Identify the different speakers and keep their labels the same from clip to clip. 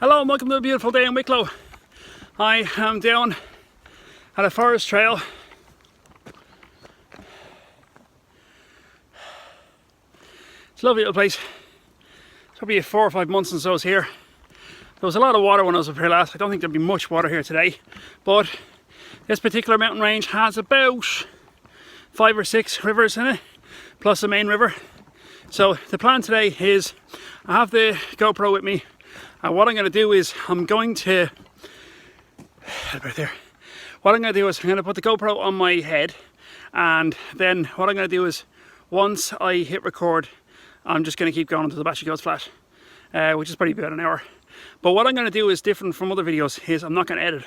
Speaker 1: Hello and welcome to a beautiful day in Wicklow. I am down at a forest trail. It's a lovely little place. It's probably 4 or 5 months since I was here. There was a lot of water when I was up here last. I don't think there'll be much water here today, but this particular mountain range has about 5 or 6 rivers in it, plus the main river. So the plan today is I have the GoPro with me. And what I'm going to do is I'm going to put the GoPro on my head, and then what I'm going to do is once I hit record, I'm just going to keep going until the battery goes flat, which is probably about an hour. But what I'm going to do is different from other videos is I'm not going to edit.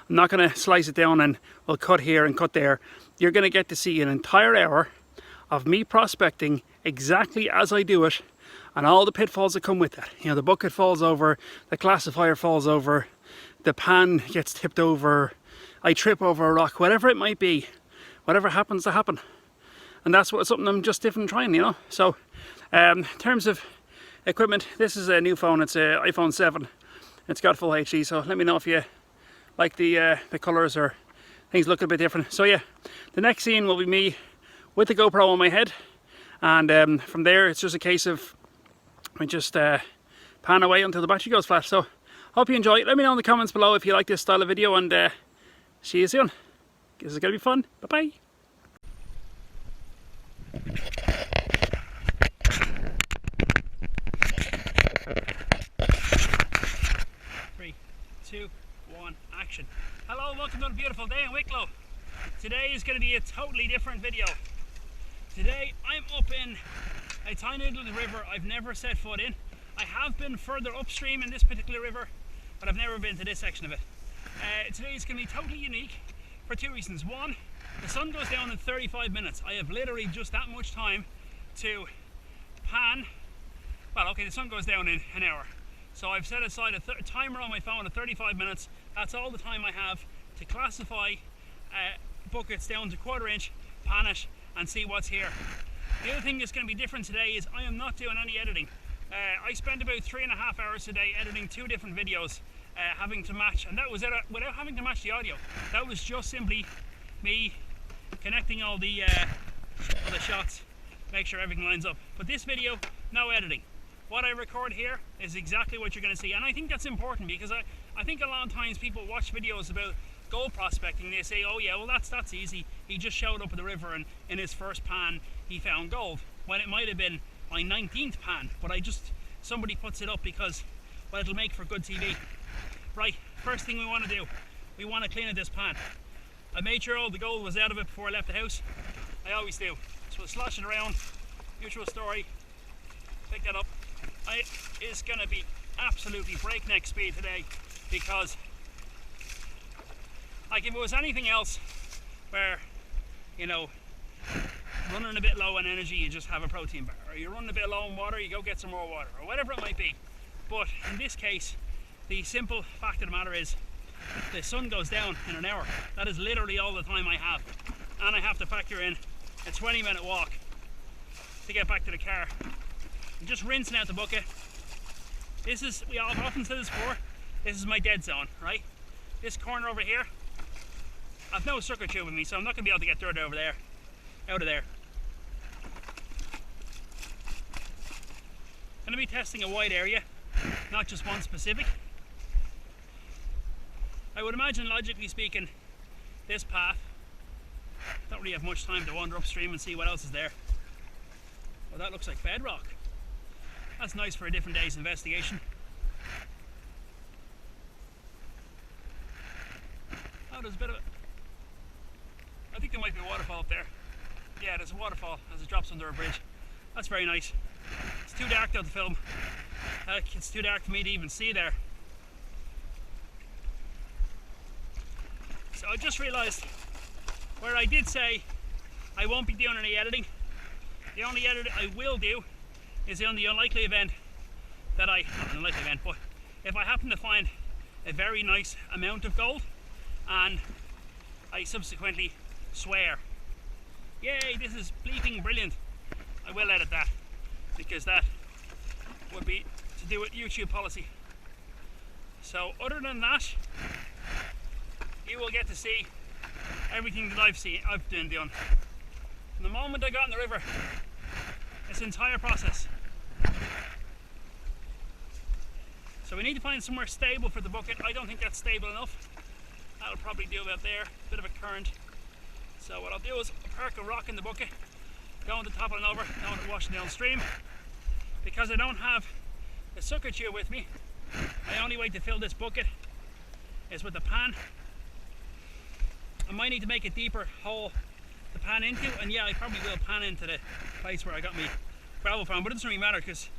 Speaker 1: I'm not going to slice it down and we'll cut here and cut there. You're going to get to see an entire hour of me prospecting exactly as I do it, and all the pitfalls that come with that. You know, the bucket falls over, the classifier falls over, the pan gets tipped over, I trip over a rock, whatever it might be, whatever happens to happen. And that's something I'm just different trying, you know. So in terms of equipment, this is a new phone. It's an iPhone 7. It's got full HD, so let me know if you like the colours or things look a bit different. So yeah, the next scene will be me with the GoPro on my head, and from there it's just a case of we just pan away until the battery goes flat. So hope you enjoy it. Let me know in the comments below if you like this style of video, and see you soon. This is going to be fun. Bye bye. 3, 2, 1, action. Hello, welcome to a beautiful day in Wicklow. Today is going to be a totally different video. Today I'm up in a tiny little river I've never set foot in. I have been further upstream in this particular river, but I've never been to this section of it. Today is going to be totally unique for 2 reasons. One, the sun goes down in 35 minutes. I have literally just that much time to pan. Well, okay, the sun goes down in an hour. So I've set aside a timer on my phone of 35 minutes. That's all the time I have to classify buckets down to 1/4 inch, pan it, and see what's here. The other thing that's going to be different today is I am not doing any editing. I spent about 3.5 hours today editing 2 different videos, having to match, and that was it, without having to match the audio. That was just simply me connecting all the shots, make sure everything lines up. But this video, no editing. What I record here is exactly what you're going to see, and I think that's important because I think a lot of times people watch videos about gold prospecting, they say, oh yeah, well that's easy, he just showed up at the river and in his first pan he found gold, when it might have been my 19th pan, but somebody puts it up because, well, it'll make for good TV. Right, first thing we want to do, we want to clean out this pan. I made sure all the gold was out of it before I left the house. I always do. So we'll slosh it around, usual story, pick that up. It's going to be absolutely breakneck speed today, because like if it was anything else where, you know, running a bit low on energy, you just have a protein bar, or you're running a bit low on water, you go get some more water, or whatever it might be. But in this case, the simple fact of the matter is the sun goes down in an hour. That is literally all the time I have, and I have to factor in a 20-minute walk to get back to the car. I'm just rinsing out the bucket. This is, I've often said this before, this is my dead zone, right? This corner over here, I've no sucker tube with me, so I'm not going to be able to get dirt over there, out of there. I'm going to be testing a wide area, not just one specific. I would imagine, logically speaking, this path, don't really have much time to wander upstream and see what else is there. Well, that looks like bedrock. That's nice for a different day's investigation. Oh, there's a bit of it. I think there might be a waterfall up there. Yeah, there's a waterfall as it drops under a bridge. That's very nice. It's too dark though to film. It's too dark for me to even see there. So I just realised where I did say I won't be doing any editing. The only edit I will do is on the unlikely event that not an unlikely event, but if I happen to find a very nice amount of gold and I subsequently swear, yay, this is bleeping brilliant, I will edit that, because that would be to do with YouTube policy. So other than that, you will get to see everything that I've been doing. From the moment I got in the river, this entire process. So we need to find somewhere stable for the bucket. I don't think that's stable enough. That'll probably do about there, bit of a current. So what I'll do is I'll park a rock in the bucket, go on to toppling over, go on to washing downstream. Because I don't have a sucker tube with me, my only way to fill this bucket is with a pan. I might need to make a deeper hole to pan into, and yeah, I probably will pan into the place where I got my gravel from, but it doesn't really matter because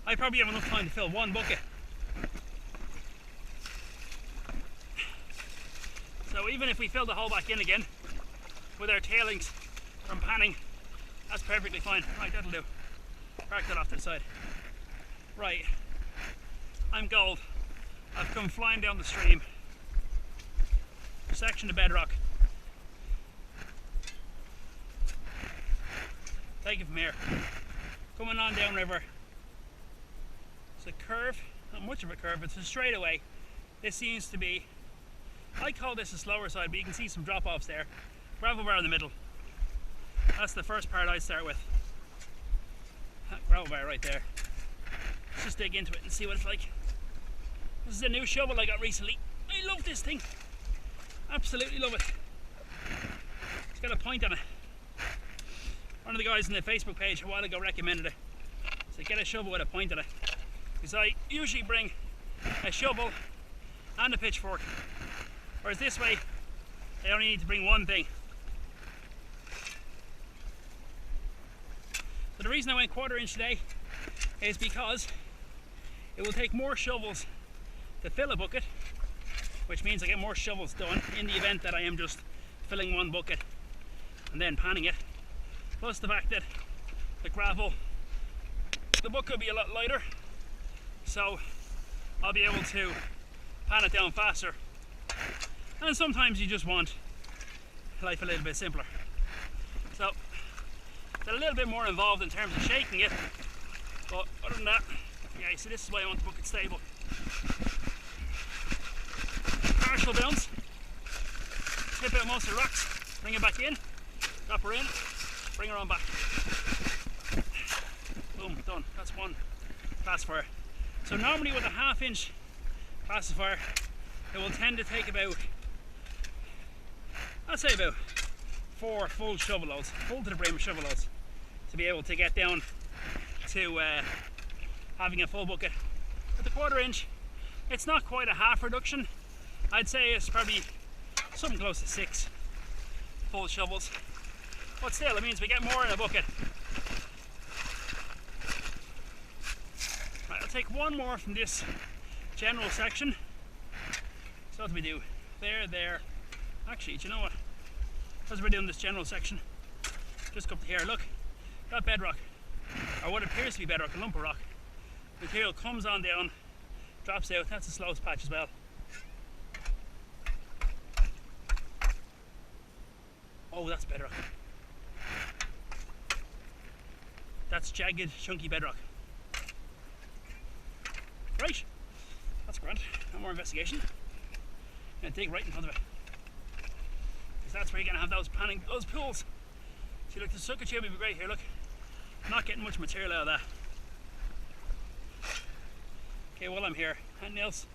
Speaker 1: I probably have enough time to fill one bucket. So even if we fill the hole back in again with our tailings from panning, that's perfectly fine. Right, that'll do. Park that off to the side. Right, I'm gold. I've come flying down the stream. Section of bedrock. Take it from here. Coming on downriver. It's a curve, not much of a curve, it's a straightaway. This seems to be, I call this a slower side, but you can see some drop offs there. Gravel bar in the middle. That's the first part I start with. That gravel bar right there. Let's just dig into it and see what it's like. This is a new shovel I got recently. I love this thing. Absolutely love it. It's got a point on it. One of the guys on the Facebook page a while ago recommended it. So get a shovel with a point on it. Because I usually bring a shovel and a pitchfork. Whereas this way, I only need to bring one thing. So the reason I went 1/4 inch today is because it will take more shovels to fill a bucket, which means I get more shovels done in the event that I am just filling one bucket and then panning it. Plus the fact that the gravel, the bucket will be a lot lighter, so I'll be able to pan it down faster. And sometimes you just want life a little bit simpler. So it's a little bit more involved in terms of shaking it, but other than that, yeah, you see, this is why I want the bucket stable. Partial bounce, slip out most of the rocks, bring it back in, drop her in, bring her on back. Boom, done. That's one classifier. So normally with a 1/2 inch classifier, it will tend to take about, I'd say about 4 full shovel loads, full to the brim shovel loads, to be able to get down to having a full bucket. With the 1/4 inch, it's not quite a half reduction. I'd say it's probably something close to 6 full shovels. But still, it means we get more in a bucket. Right, I'll take one more from this general section. So what do we do? There. Actually, do you know what? As we're doing this general section, just go up to here, look, got bedrock, or what appears to be bedrock, a lump of rock. Material comes on down, drops out. That's the slowest patch as well. Oh, that's bedrock. That's jagged, chunky bedrock. Right, that's grand. No more investigation. I'm gonna dig right in front of it, because that's where you're gonna have those pools. See, look, the sucker tube would be great here. Look, I'm not getting much material out of that. Okay, while I'm here, anything else?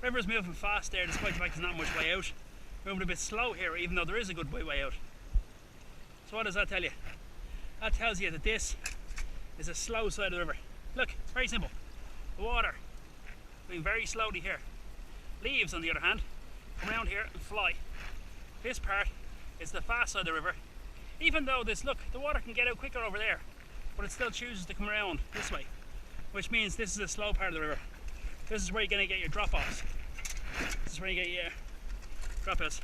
Speaker 1: River's moving fast there, despite the fact there's not much way out. Moving a bit slow here, even though there is a good way out. So what does that tell you? That tells you that this is a slow side of the river. Look, very simple. The water moving very slowly here. Leaves, on the other hand, come around here and fly. This part is the fast side of the river. Even though this, look, the water can get out quicker over there, but it still chooses to come around this way, which means this is the slow part of the river. This is where you're going to get your drop-offs. This is where you get your drop-offs.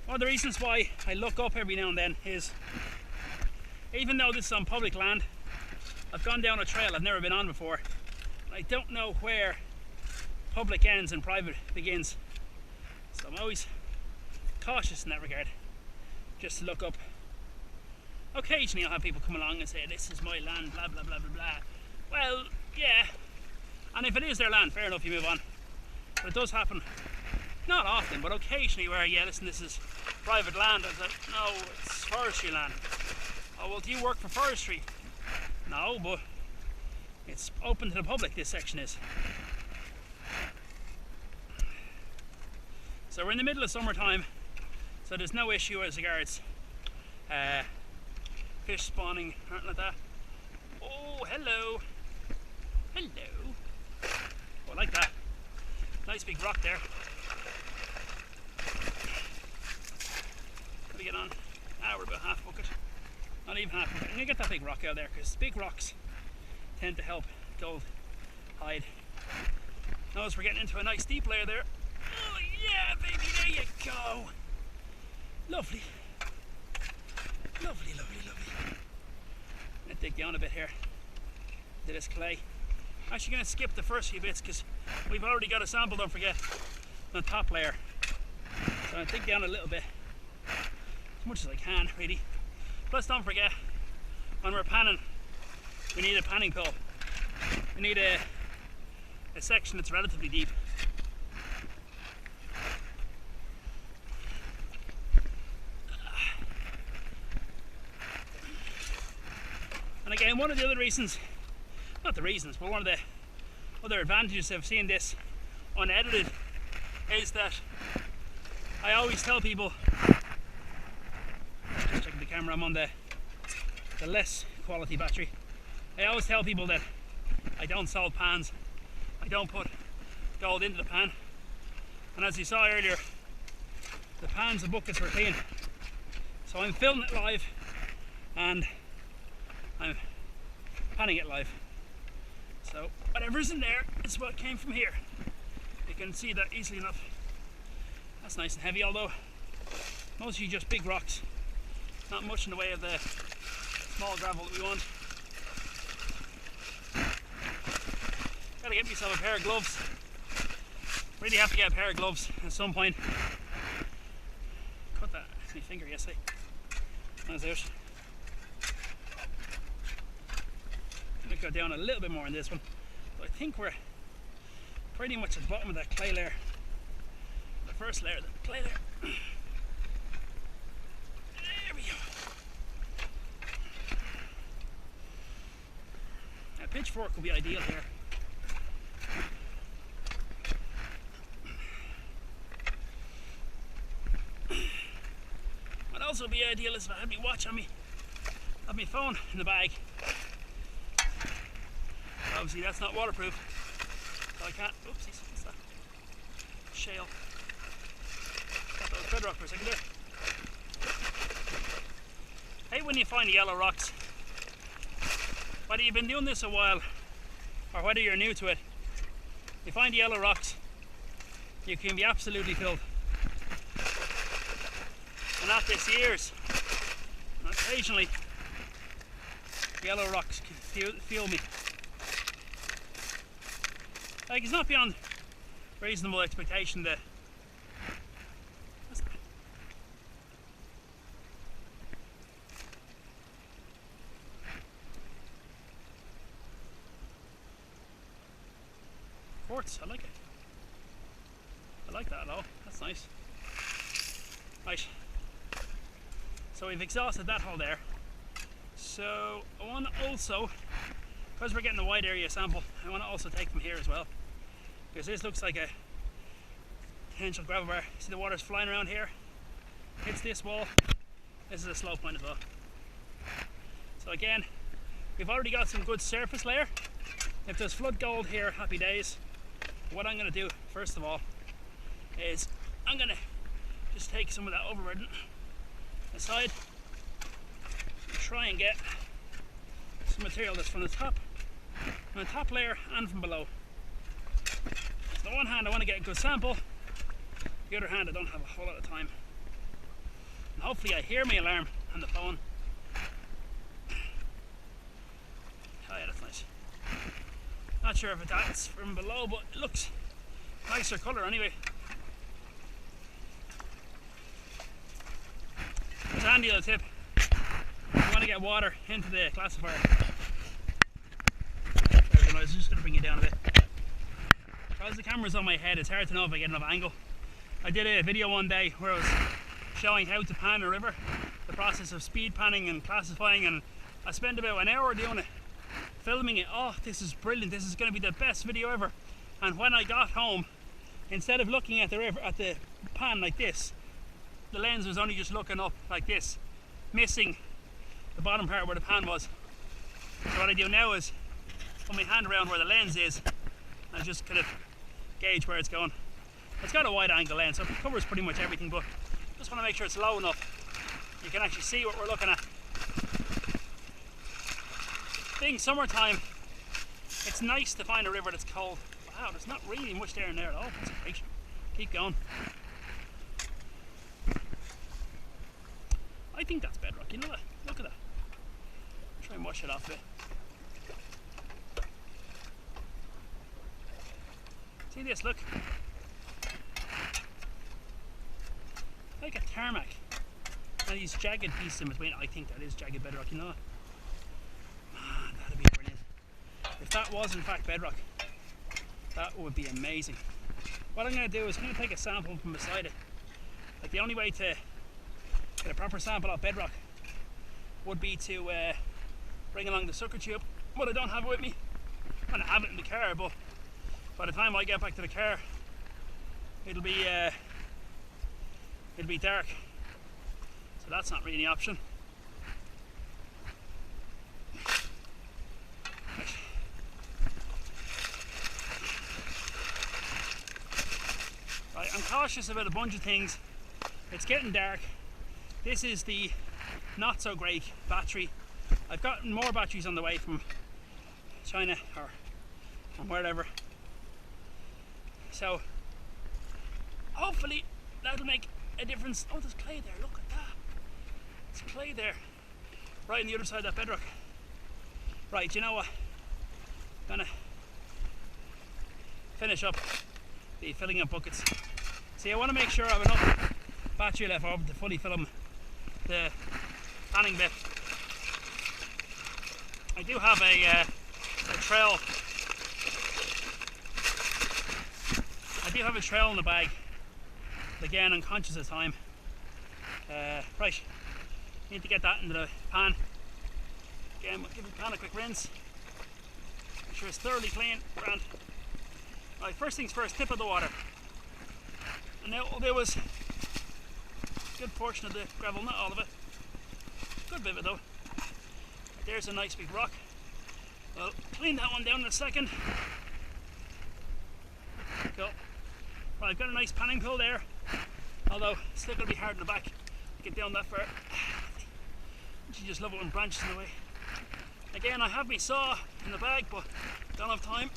Speaker 1: One of the reasons why I look up every now and then is, even though this is on public land, I've gone down a trail I've never been on before. I don't know where public ends and private begins. So I'm always cautious in that regard, just to look up. Occasionally I'll have people come along and say, this is my land, blah blah blah blah blah. Well, yeah, And if it is their land, fair enough, you move on. But it does happen, not often, but occasionally where, yeah, listen, this is private land. I was like, no, it's forestry land. Oh, well, do you work for forestry? No, but it's open to the public, this section is. So we're in the middle of summertime, so there's no issue as regards fish spawning, anything like that. Oh, hello. Hello. Oh, I like that. Nice big rock there. Let me get on. Ah, we're about half bucket. Not even half bucket. I'm going to get that big rock out there because big rocks tend to help gold hide. Notice we're getting into a nice deep layer there. Oh yeah, baby, there you go. Lovely. Lovely, lovely, lovely. I'm going to dig down a bit here to this clay. I'm actually going to skip the first few bits because we've already got a sample, don't forget, on the top layer. So I'm going to dig down a little bit, as much as I can, really. Plus, don't forget, when we're panning, we need a panning pole. We need a section that's relatively deep. And again, one of the other reasons, not the reasons, but one of the other advantages of seeing this unedited is that I always tell people, just checking the camera, I'm on the less quality battery. I always tell people that I don't salt pans, I don't put gold into the pan. And as you saw earlier, the pans and buckets were clean. So I'm filming it live and I'm panning it live. So whatever's in there is what came from here. You can see that easily enough. That's nice and heavy, although mostly just big rocks. Not much in the way of the small gravel that we want. Gotta get myself a pair of gloves. Really have to get a pair of gloves at some point. Cut that with my finger yesterday. That's it. I'm going to go down a little bit more on this one, but I think we're pretty much at the bottom of that clay layer. The first layer, the clay layer. There we go. A pitchfork will be ideal here. What else would be ideal is if I had my watch on me, have my phone in the bag. Obviously that's not waterproof, so I can't, oopsies, what's that? Shale. Thought that was bedrock for a second there. Hey, when you find yellow rocks, whether you've been doing this a while, or whether you're new to it, you find yellow rocks, you can be absolutely filled. And after years, and occasionally, yellow rocks can feel me. Like, it's not beyond reasonable expectation that quartz, I like it. I like that at all. That's nice. Right. So we've exhausted that hole there. So I want to also, because we're getting a wide area sample, I want to also take them here as well. Because this looks like a potential gravel bar. See the water's flying around here, hits this wall. This is a slow point as well. So again, we've already got some good surface layer. If there's flood gold here, happy days. What I'm going to do, first of all, is I'm going to just take some of that overburden aside and try and get some material that's from the top layer and from below. So on one hand I want to get a good sample, the other hand I don't have a whole lot of time. And hopefully I hear my alarm on the phone. Oh yeah, that's nice. Not sure if that's from below, but it looks nicer colour anyway. It's handy little tip. You want to get water into the classifier. I'm just going to bring it down a bit. As the camera's on my head, it's hard to know if I get enough angle. I did a video one day where I was showing how to pan a river, the process of speed panning and classifying, and I spent about an hour doing it, filming it. Oh, this is brilliant, this is going to be the best video ever. And when I got home, instead of looking at the river, at the pan like this, the lens was only just looking up like this, missing the bottom part where the pan was. So what I do now is put my hand around where the lens is and just kind of gauge where it's going. It's got a wide angle lens, so it covers pretty much everything, but just want to make sure it's low enough you can actually see what we're looking at. Being summertime, it's nice to find a river that's cold. Wow, there's not really much there and there at all. That's great. Keep going. I think that's bedrock, you know that? Look at that. Try and wash it off a bit. See this, look. Like a tarmac. And these jagged pieces in between. I think that is jagged bedrock, you know that? Man, that'd be brilliant. If that was in fact bedrock, that would be amazing. What I'm going to do is I'm going to take a sample from beside it. Like the only way to get a proper sample of bedrock would be to bring along the sucker tube, but I don't have it with me. I'm going to have it in the car, but by the time I get back to the car, it'll be dark, so that's not really an option. Right, I'm cautious about a bunch of things. It's getting dark. This is the not so great battery. I've gotten more batteries on the way from China or from wherever. So hopefully that'll make a difference. Oh, there's clay there, look at that. There's clay there. Right on the other side of that bedrock. Right, you know what? I'm gonna finish up the filling up buckets. See, I want to make sure I have enough battery left over to fully fill them the panning bit. I do have a trail. I do have a trail in the bag. Again, I'm conscious of time. Right, need to get that into the pan. Again, we'll give the pan a quick rinse. Make sure it's thoroughly clean. Grand. Right, first things first, tip of the water. And now what I'll do is a good portion of the gravel, not all of it. Good bit of it though. There's a nice big rock. I'll clean that one down in a second. Cool. Right, I've got a nice panning pull there. Although it's still going to be hard in the back to get down that far. You just love it when branches in the way. Again, I have my saw in the bag, but don't have time.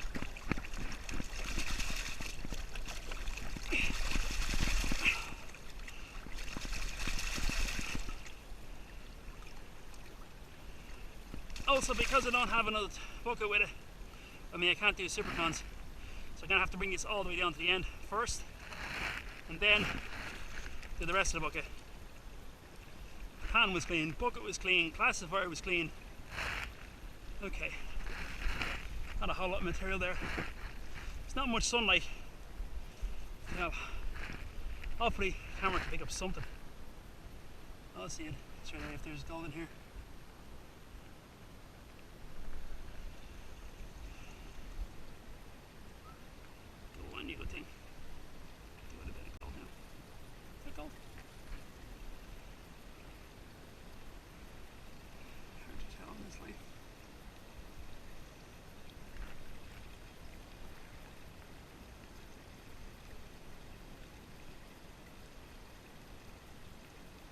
Speaker 1: Also, because I don't have another bucket with it, I mean I can't do super cons, so I'm going to have to bring this all the way down to the end first, and then do the rest of the bucket. Pan was clean, bucket was clean, classifier was clean. Okay, not a whole lot of material there. There's not much sunlight. Now, hopefully the camera can pick up something. I'll see it straight away if there's gold in here. Good thing. Do a bit of gold now. Is that gold? Hard to tell in this light.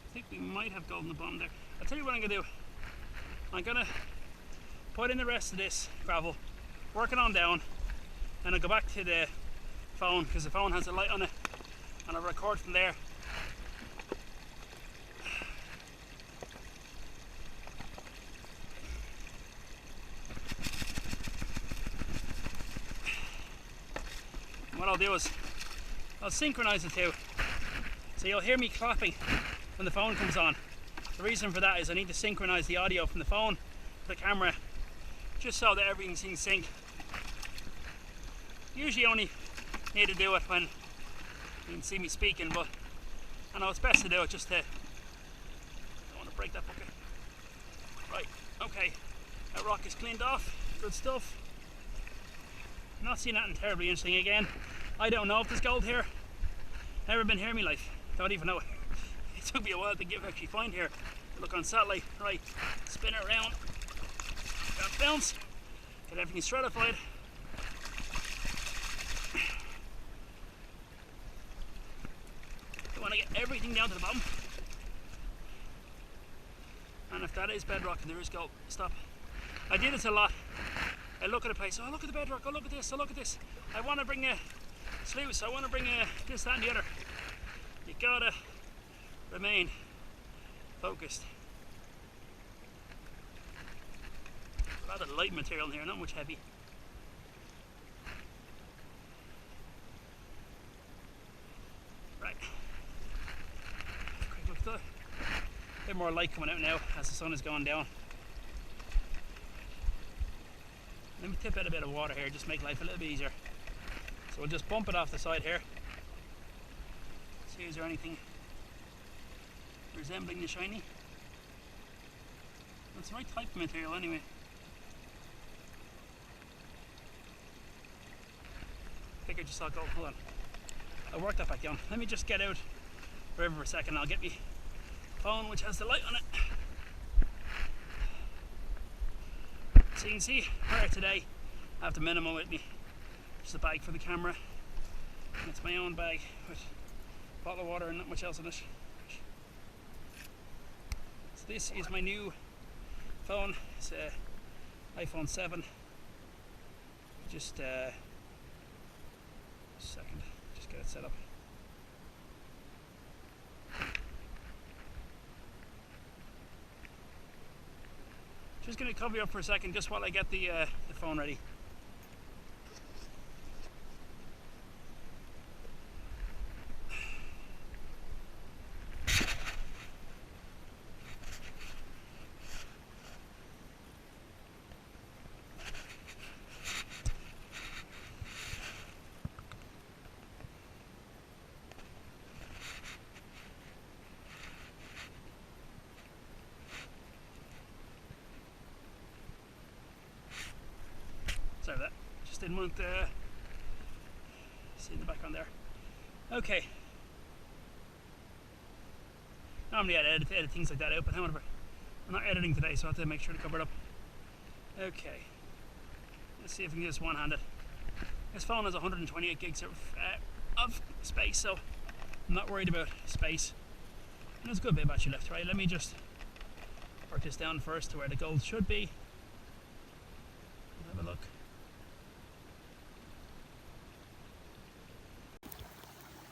Speaker 1: I think we might have gold in the bottom there. I'll tell you what I'm going to do. I'm going to put in the rest of this gravel, work it on down, and I'll go back to the phone because the phone has a light on it and I'll record from there. What I'll do is I'll synchronize the two, so you'll hear me clapping when the phone comes on. The reason for that is I need to synchronize the audio from the phone to the camera just so that everything's in sync. Usually only need to do it when you can see me speaking, but I know it's best to do it just to, don't want to break that bucket. Right, okay, that rock is cleaned off, good stuff. Not seeing anything terribly interesting again. I don't know if there's gold here. Never been here in my life, don't even know it. It took me a while to actually find here. Look on satellite, right, spin it around, got bounce, get everything stratified. I want to get everything down to the bottom. And if that is bedrock and there is gold, stop. I do this a lot. I look at a place, oh look at the bedrock, oh look at this, oh look at this. I want to bring a sluice, I want to bring a this, that and the other. You gotta remain focused. Rather light material in here, not much heavy. Right. Quick look at that. A bit more light coming out now as the sun is going down. Let me tip out a bit of water here, just make life a little bit easier. So we'll just bump it off the side here. See, is there anything resembling the shiny? It's the right type of material anyway. I think I just saw gold. Hold on. I'll work that back down. Let me just get out forever for a second. I'll get my phone which has the light on it. So you can see where today I have the minimal with me. Just a bag for the camera. And it's my own bag with a bottle of water and not much else in it. So this is my new phone. It's a iPhone 7. Just a second, just get it set up. Just going to cover you up for a second just while I get the phone ready. Sorry about that, just didn't want to see in the background there. Okay. Normally I'd edit things like that out, but however, I'm not editing today, so I have to make sure to cover it up. Okay. Let's see if we can do this one-handed. This phone has 128 gigs of space, so I'm not worried about space. And there's a good bit of battery left, right? Let me just work this down first to where the gold should be. Have a look.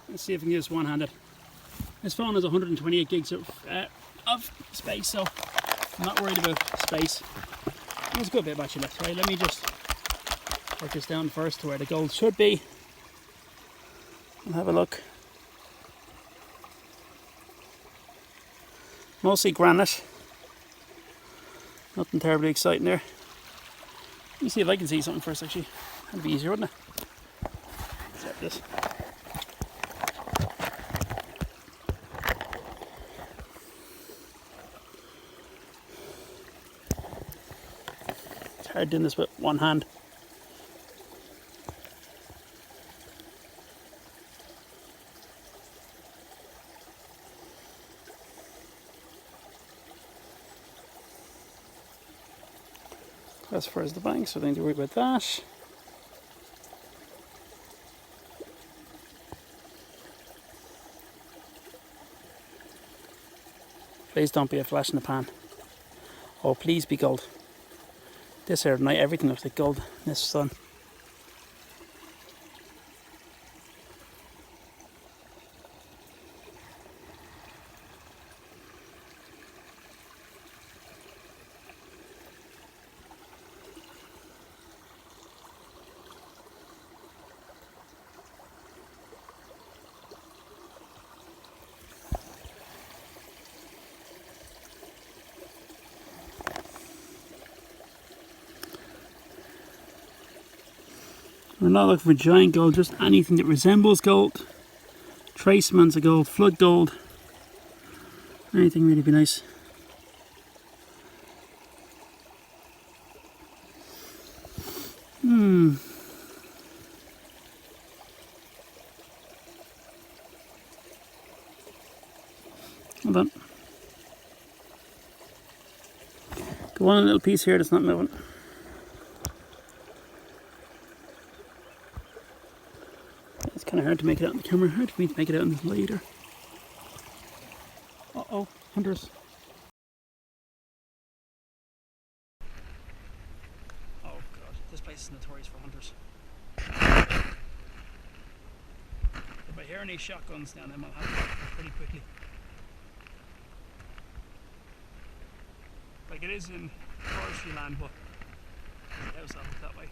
Speaker 1: Let's see if we can do this one-handed. This phone has 128 gigs of space, so I'm not worried about space. There's a good bit of battery left, right? Let me just work this down first to where the gold should be. And have a look. Mostly granite. Nothing terribly exciting there. Let me see if I can see something first, actually. That'd be easier, wouldn't it? Set this. It's hard doing this with one hand. As far as the bank, so I don't need to worry about that. Please don't be a flash in the pan. Oh, please be gold. This here tonight, everything looks like gold in this sun. We're not looking for giant gold, just anything that resembles gold. Trace amounts of gold, flood gold. Anything really be nice. Hold on. Go on, a little piece here that's not moving. It's kind of hard to make it out on the camera. Hard for me to make it out in the later. Uh-oh, hunters. Oh god, this place is notorious for hunters. If I hear any shotguns down them, I'll have to go pretty quickly. Like it is in forestry land, but there's a house off that way.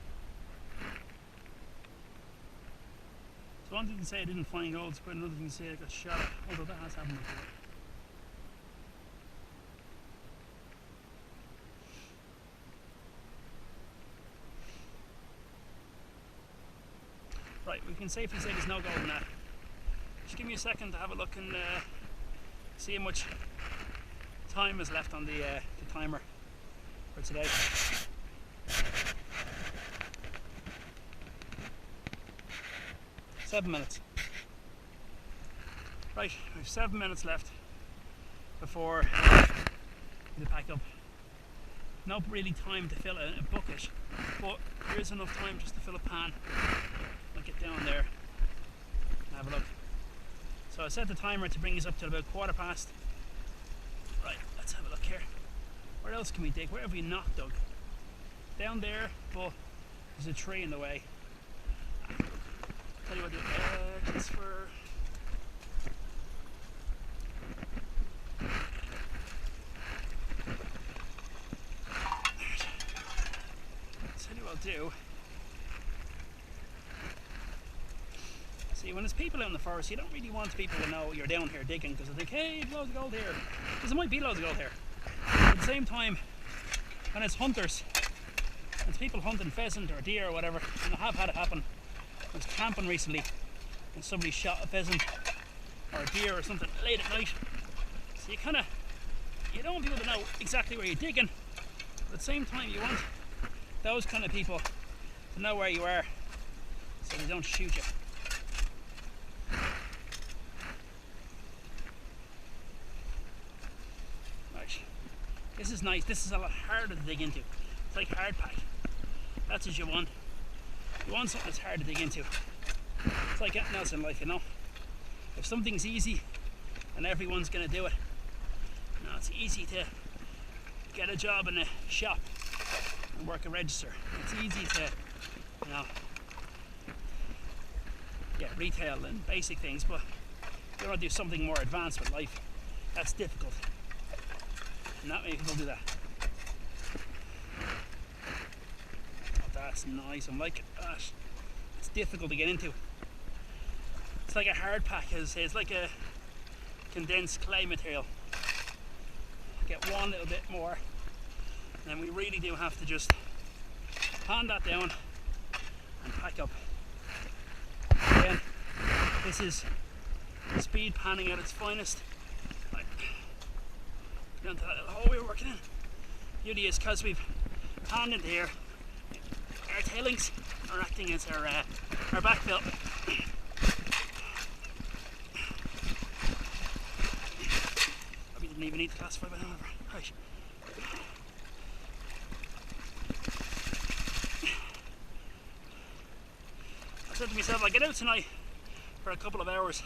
Speaker 1: So one thing to say I didn't find gold, but another thing to say I got shot at, although that has happened before. Right, we can safely say there's no gold in that. Just give me a second to have a look and see how much time is left on the timer for today. Seven minutes. Right, we have 7 minutes left before we pack up. Not really time to fill a bucket, but there is enough time just to fill a pan. I'll get down there and have a look. So I set the timer to bring us up to about 1:15. Right, let's have a look here. Where else can we dig? Where have we not dug? Down there, but there's a tree in the way. Tell you what, just for... Tell you what I'll do. See, when there's people out in the forest, you don't really want people to know you're down here digging, because they think, hey, there's loads of gold here. Because there might be loads of gold here. At the same time, when it's hunters, it's people hunting pheasant or deer or whatever, and I have had it happen. I was camping recently, and somebody shot a pheasant or a deer or something late at night. So you don't want people to know exactly where you're digging, but at the same time you want those kind of people to know where you are, so they don't shoot you. Right, this is nice. This is a lot harder to dig into. It's like hard pack. That's what you want. You want something that's hard to dig into. It's like anything else in life, you know. If something's easy, then everyone's going to do it. You know, it's easy to get a job in a shop and work a register. It's easy to, you know, get retail and basic things, but if you want to do something more advanced with life, that's difficult. And not many people do that. Oh, that's nice. I'm liking that. It's difficult to get into. It's like a hard pack, as I say. It's like a condensed clay material. Get one little bit more, and then we really do have to just pan that down and pack up. Again, this is speed panning at its finest. Right. Down to that little hole we were working in. Beauty is because we've panned into here, our tailings are acting as our backfill. Probably didn't even need to classify by however. Right. I said to myself, I'll get out tonight for a couple of hours.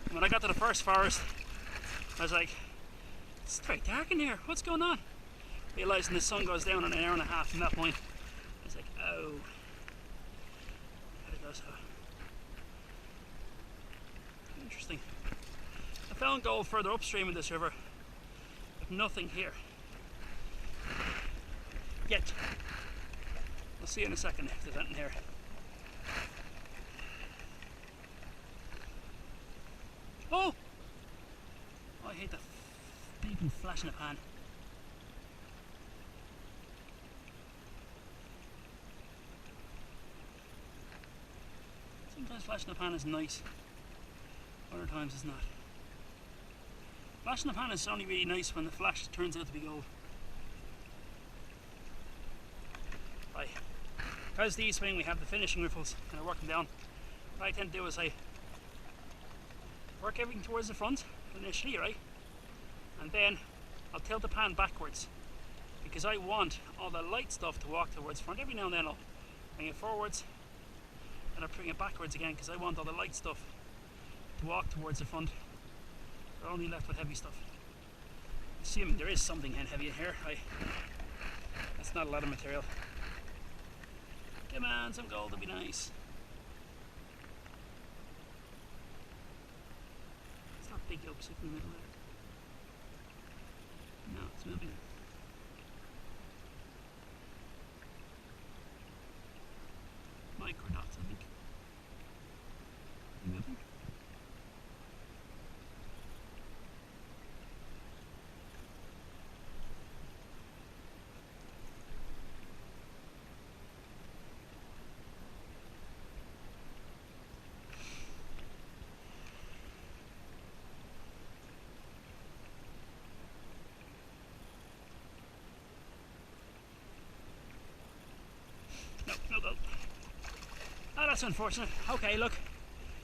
Speaker 1: And when I got to the first forest, I was like, it's very dark in here, what's going on? Realising the sun goes down in an hour and a half from that point. I was like, oh. There it goes. Interesting. I found gold further upstream in this river, but nothing here. Yet. We'll see in a second if there's anything here. Oh! Oh, I hate that beeping flash in the pan. Sometimes flashing the pan is nice, other times it's not. Flashing the pan is only really nice when the flash turns out to be gold. Right, because the east wing we have the finishing riffles and I work them down. What I tend to do is I work everything towards the front initially, right? And then I'll tilt the pan backwards because I want all the light stuff to walk towards the front. Every now and then I'll bring it forwards and I'll bring it backwards again because I want all the light stuff to walk towards the front. We're only left with heavy stuff. Assuming there is something heavy in here. That's not a lot of material. Come on, some gold would be nice. It's not big yolks in the middle there. No, it's moving. Micro dots, I think. Moving. No gold. Oh, that's unfortunate. Okay, look,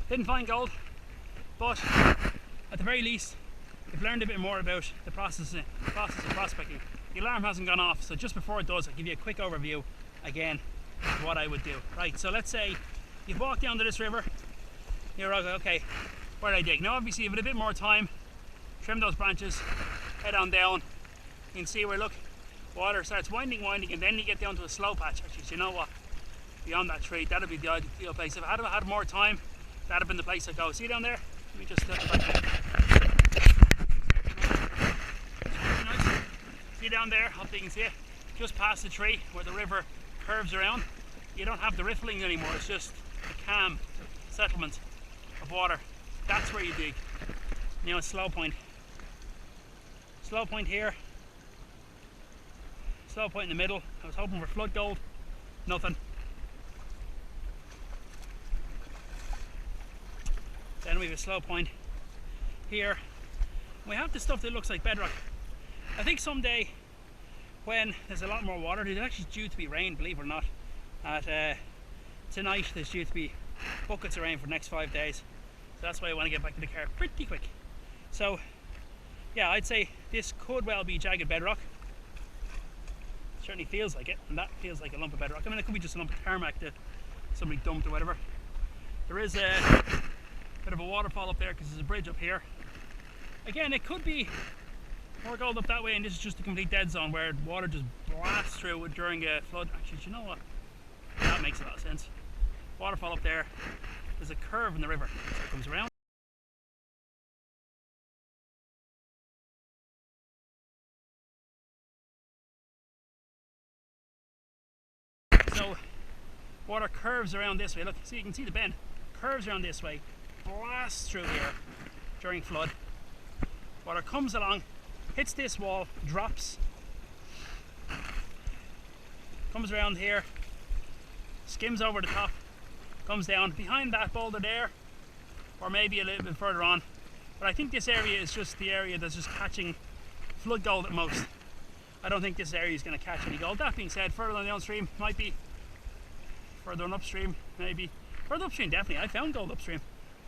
Speaker 1: didn't find gold, but at the very least, we've learned a bit more about the process of prospecting. The alarm hasn't gone off, so just before it does, I'll give you a quick overview again of what I would do. Right, so let's say you've walked down to this river, you're okay, where do I dig? Now obviously you've had a bit more time, trim those branches, head on down, you can see where, look, water starts winding, and then you get down to a slow patch. Actually, so you know what? Beyond that tree, that'd be the ideal place. If I had more time, that'd have been the place I'd go. See down there? Let me just flip it back. Nice. See down there? Hope you can see it. Just past the tree where the river curves around. You don't have the riffling anymore. It's just a calm settlement of water. That's where you dig. Now a slow point. Slow point here. Slow point in the middle. I was hoping for flood gold. Nothing. Then we have a slow point here. We have the stuff that looks like bedrock. I think someday when there's a lot more water, there's actually due to be rain, believe it or not. Tonight there's due to be buckets of rain for the next 5 days. So that's why I want to get back to the car pretty quick. So yeah, I'd say this could well be jagged bedrock. Certainly feels like it, and that feels like a lump of bedrock. I mean, it could be just a lump of tarmac that somebody dumped or whatever. There is a bit of a waterfall up there because there's a bridge up here. Again, it could be more gold up that way, and this is just a complete dead zone where water just blasts through during a flood. Actually, do you know what? That makes a lot of sense. Waterfall up there. There's a curve in the river, so it comes around. So water curves around this way. Look, see, you can see the bend. Curves around this way, blasts through here during flood. Water comes along, hits this wall, drops, comes around here, skims over the top, comes down behind that boulder there, or maybe a little bit further on. But I think this area is just the area that's just catching flood gold at most. I don't think this area is going to catch any gold. That being said, further on downstream might be, further on upstream maybe. Further upstream, definitely. I found gold upstream,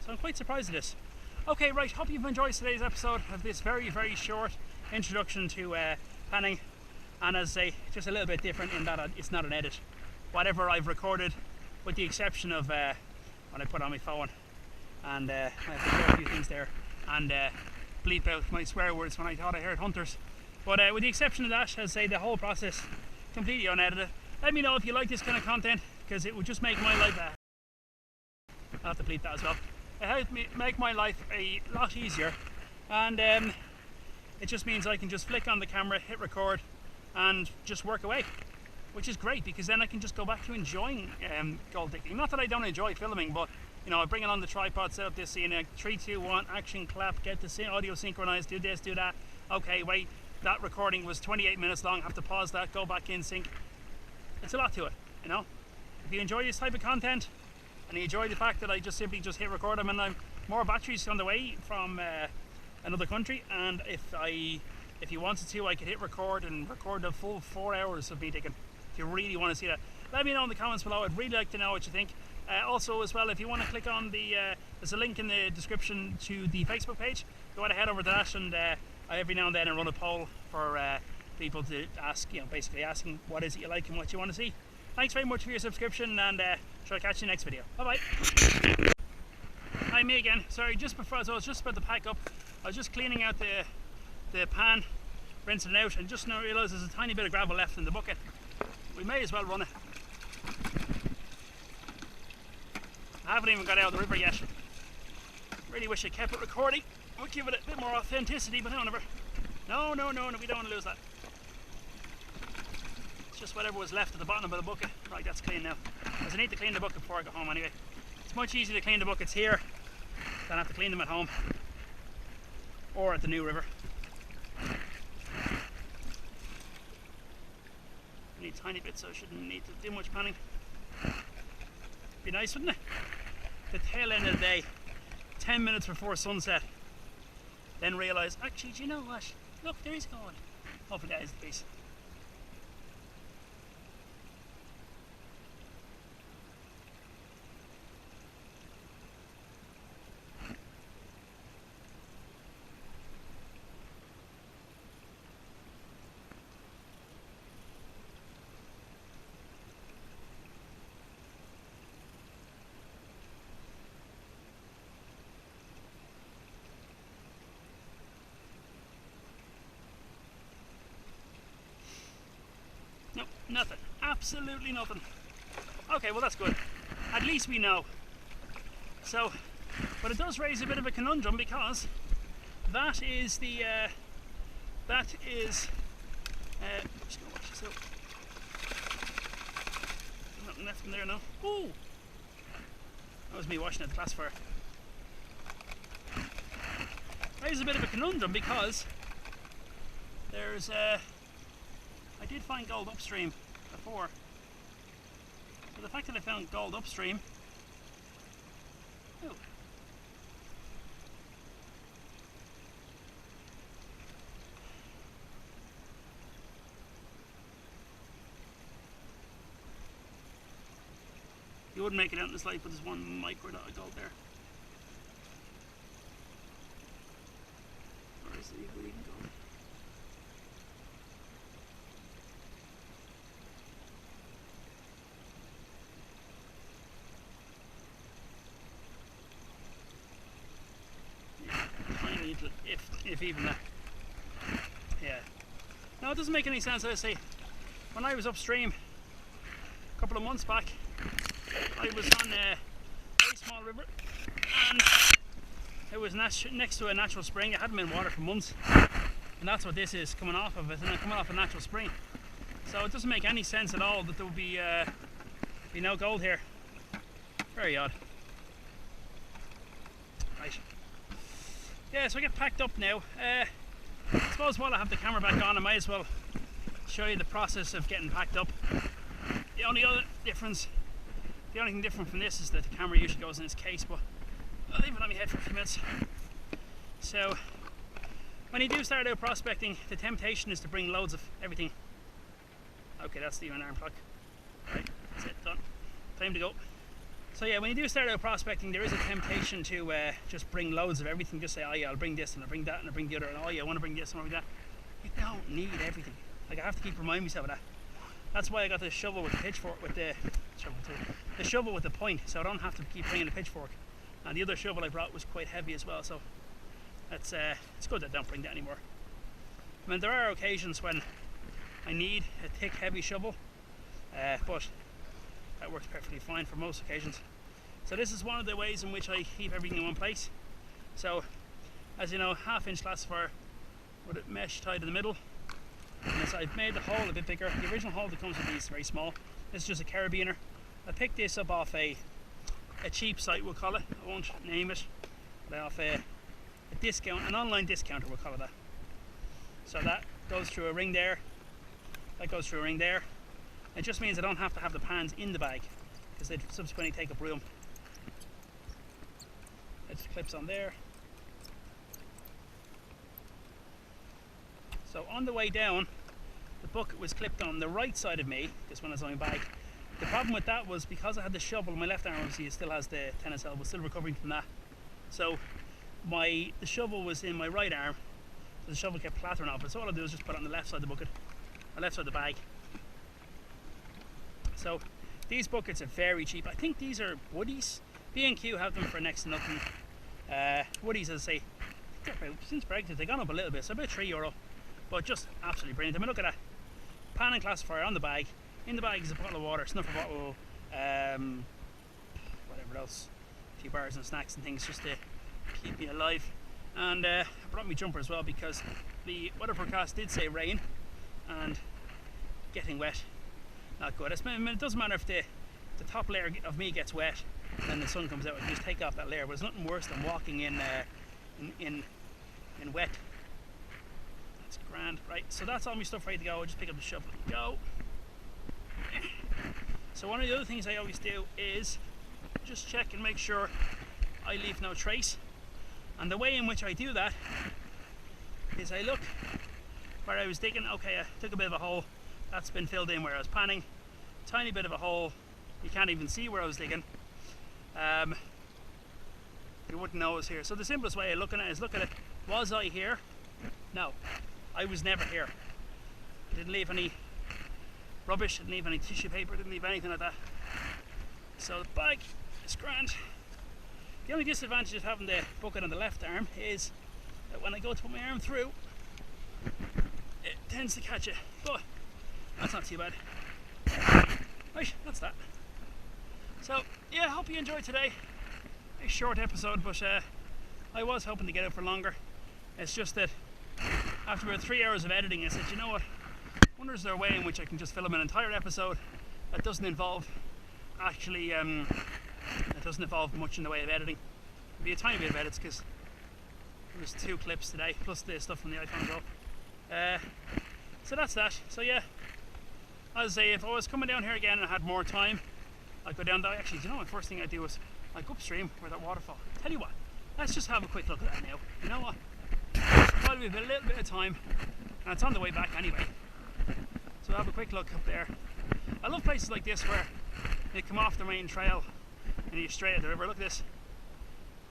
Speaker 1: so I'm quite surprised at this. Okay, right, hope you've enjoyed today's episode of this very, very short introduction to panning. And as I say, just a little bit different in that it's not an edit. Whatever I've recorded, with the exception of when I put on my phone, and I have to hear a few things there, and bleep out my swear words when I thought I heard hunters. But with the exception of that, as I say, the whole process completely unedited. Let me know if you like this kind of content, because it would just make my life I'll have to bleep that as well. It helped me make my life a lot easier, and it just means I can just flick on the camera, hit record, and just work away, which is great because then I can just go back to enjoying gold digging. Not that I don't enjoy filming, but you know, I bring it on the tripod, set up this scene, 3, 2, 1, action, clap, get the audio synchronized, do this, do that. Okay, wait, that recording was 28 minutes long, have to pause that, go back in sync. It's a lot to it, you know. If you enjoy this type of content, and he enjoyed the fact that I just simply just hit record him, and I'm more batteries on the way from another country, and if he wanted to, I could hit record and record the full 4 hours of me digging. If you really want to see that, let me know in the comments below. I'd really like to know what you think. Also as well, if you want to click on there's a link in the description to the Facebook page. If you want to head over to that, and every now and then I run a poll for people to ask, basically asking what is it you like and what you want to see. Thanks very much for your subscription, and shall I catch you next video. Bye bye. Hi, me again. Sorry, just before, I was just about to pack up. I was just cleaning out the pan, rinsing it out, and just now realised there's a tiny bit of gravel left in the bucket. We may as well run it. I haven't even got out of the river yet. Really wish I kept it recording. Would give it a bit more authenticity, but no, never. No, we don't want to lose that. It's just whatever was left at the bottom of the bucket. Right, that's clean now. Because I need to clean the bucket before I go home anyway. It's much easier to clean the buckets here than have to clean them at home or at the new river. I need tiny bits, so I shouldn't need to do much panning. Be nice, wouldn't it? The tail end of the day, 10 minutes before sunset, then realise, actually, do you know what? Look, there is gold. Hopefully that is the case. Nope, nothing. Absolutely nothing. Okay, well that's good. At least we know. So, but it does raise a bit of a conundrum, because that is the just gonna watch this out. Nothing left in there now. Ooh! That was me washing at the classifier. Raises a bit of a conundrum, because there's I did find gold upstream before. So the fact that I found gold upstream, oh, you wouldn't make it out in this light, but there's one micro dot of gold there. Or is it even gold? If even that. Yeah. No, it doesn't make any sense. I say, when I was upstream a couple of months back, I was on a very small river, and it was next to a natural spring. It hadn't been water for months, and that's what this is, coming off of it, and coming off a natural spring. So it doesn't make any sense at all that there would be no gold here. Very odd. Right. Yeah, so I get packed up now. I suppose while I have the camera back on, I might as well show you the process of getting packed up. The only thing different from this is that the camera usually goes in its case, but I'll leave it on my head for a few minutes. So, when you do start out prospecting, the temptation is to bring loads of everything. Okay, that's the alarm clock. Right, that's it, done. Time to go. So yeah, when you do start out prospecting, there is a temptation to just bring loads of everything. Just say, oh yeah, I'll bring this and I'll bring that and I'll bring the other, and oh yeah, I want to bring this and I'll bring that. You don't need everything. Like, I have to keep reminding myself of that. That's why I got the shovel with the pitchfork, with the shovel with the point, so I don't have to keep bringing a pitchfork. And the other shovel I brought was quite heavy as well, so that's it's good that I don't bring that anymore. I mean, there are occasions when I need a thick, heavy shovel, but that works perfectly fine for most occasions. So this is one of the ways in which I keep everything in one place. So, as you know, 1/2-inch classifier with a mesh tied in the middle. And so I've made the hole a bit bigger. The original hole that comes with these is very small. This is just a carabiner. I picked this up off a cheap site, we'll call it. I won't name it, but off a discount, an online discounter, we'll call it that. So that goes through a ring there. That goes through a ring there. It just means I don't have to have the pans in the bag, because they'd subsequently take up room. It clips on there. So on the way down, the bucket was clipped on the right side of me, this one is on my bag. The problem with that was because I had the shovel, my left arm obviously still has the tennis elbow, still recovering from that. So the shovel was in my right arm, so the shovel kept clattering off it. So all I do is just put it on the left side of the bucket, or left side of the bag. So these buckets are very cheap. I think these are Woodies. B&Q have them for next to nothing. Woodies, as I say, since Brexit they've gone up a little bit, so about €3. But just absolutely brilliant. I mean, look at that. Pan and classifier on the bag. In the bag is a bottle of water, snuffer bottle, whatever else, a few bars and snacks and things just to keep me alive. And I brought my jumper as well because the weather forecast did say rain and getting wet. Not good. I mean, it doesn't matter if the top layer of me gets wet and the sun comes out. I can just take off that layer. But there's nothing worse than walking in wet. That's grand. Right, so that's all my stuff ready to go. I'll just pick up the shovel and go. So one of the other things I always do is just check and make sure I leave no trace. And the way in which I do that is I look where I was digging. Okay, I took a bit of a hole. That's been filled in where I was panning. Tiny bit of a hole. You can't even see where I was digging. You wouldn't know I was here. So the simplest way of looking at it is look at it. Was I here? No. I was never here. I didn't leave any rubbish, didn't leave any tissue paper, didn't leave anything like that. So the bag is grand. The only disadvantage of having the bucket on the left arm is that when I go to put my arm through, it tends to catch it. But that's not too bad. Right, that's that. So yeah, I hope you enjoyed today. A short episode, but I was hoping to get it for longer. It's just that after about 3 hours of editing, I said, you know what? I wonder is there a way in which I can just film an entire episode that doesn't involve actually, that doesn't involve much in the way of editing. It'll be a tiny bit of edits because there's 2 clips today, plus the stuff from the iPhone as well. So that's that. So yeah, as I say, if I was coming down here again and I had more time, I'd go down there. Actually, do you know what? First thing I'd do is I'd go upstream where that waterfall. Tell you what, let's just have a quick look at that now. You know what? Probably a little bit of time, and it's on the way back anyway. So have a quick look up there. I love places like this where you come off the main trail and you're straight at the river. Look at this.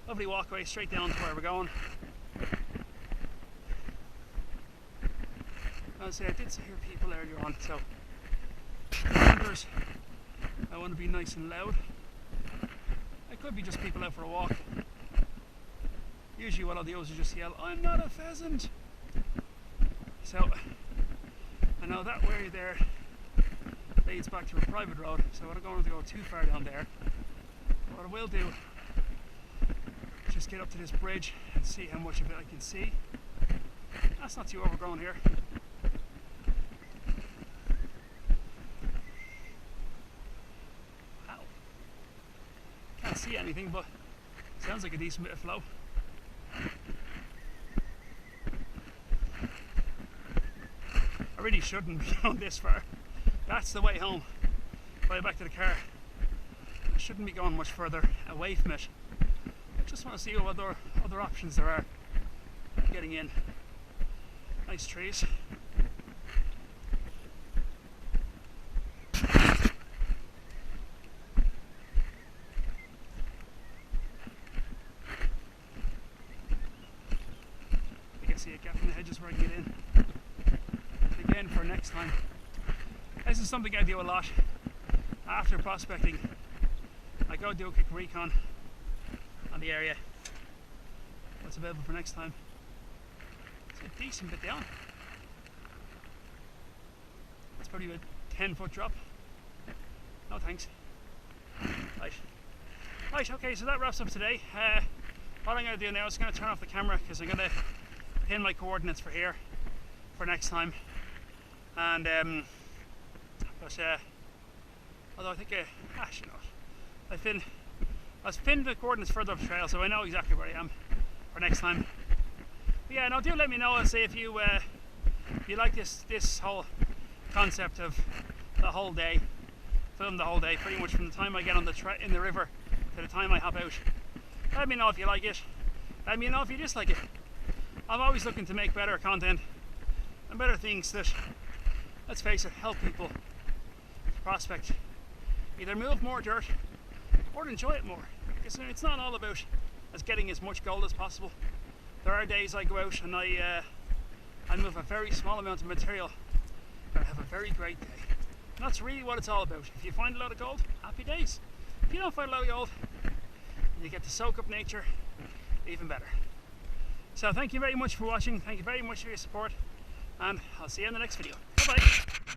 Speaker 1: Lovely walkway straight down to where we're going. I'll say I did hear people earlier on, so I want to be nice and loud. It could be just people out for a walk. Usually what I'll do is just yell, "I'm not a pheasant!" So I know that way there leads back to a private road, so I don't want to go too far down there. What I will do is just get up to this bridge and see how much of it I can see. That's not too overgrown here. Wow. Can't see anything, but sounds like a decent bit of flow. I really shouldn't be going this far. That's the way home. Way back to the car. I shouldn't be going much further away from it. I just want to see what other options there are getting in. Nice trees. See a gap in the hedges where I can get in. Again for next time. This is something I do a lot after prospecting. I go do a quick recon on the area. What's available for next time? It's a decent bit down. It's probably a 10-foot drop. No thanks. Right, okay, so that wraps up today. What I'm going to do now is going to turn off the camera because I'm going to pin my coordinates for here for next time, and although I think actually not, I've pinned the coordinates further up the trail, so I know exactly where I am for next time. But yeah, now do let me know and say if you like this whole concept of the whole day, film the whole day, pretty much from the time I get on in the river to the time I hop out. Let me know if you like it. Let me know if you dislike it. I'm always looking to make better content and better things that, let's face it, help people prospect, either move more dirt or enjoy it more. Because it's not all about us getting as much gold as possible. There are days I go out and I move a very small amount of material and I have a very great day. And that's really what it's all about. If you find a lot of gold, happy days. If you don't find a lot of gold, and you get to soak up nature, even better. So thank you very much for watching. Thank you very much for your support, and I'll see you in the next video. Bye bye.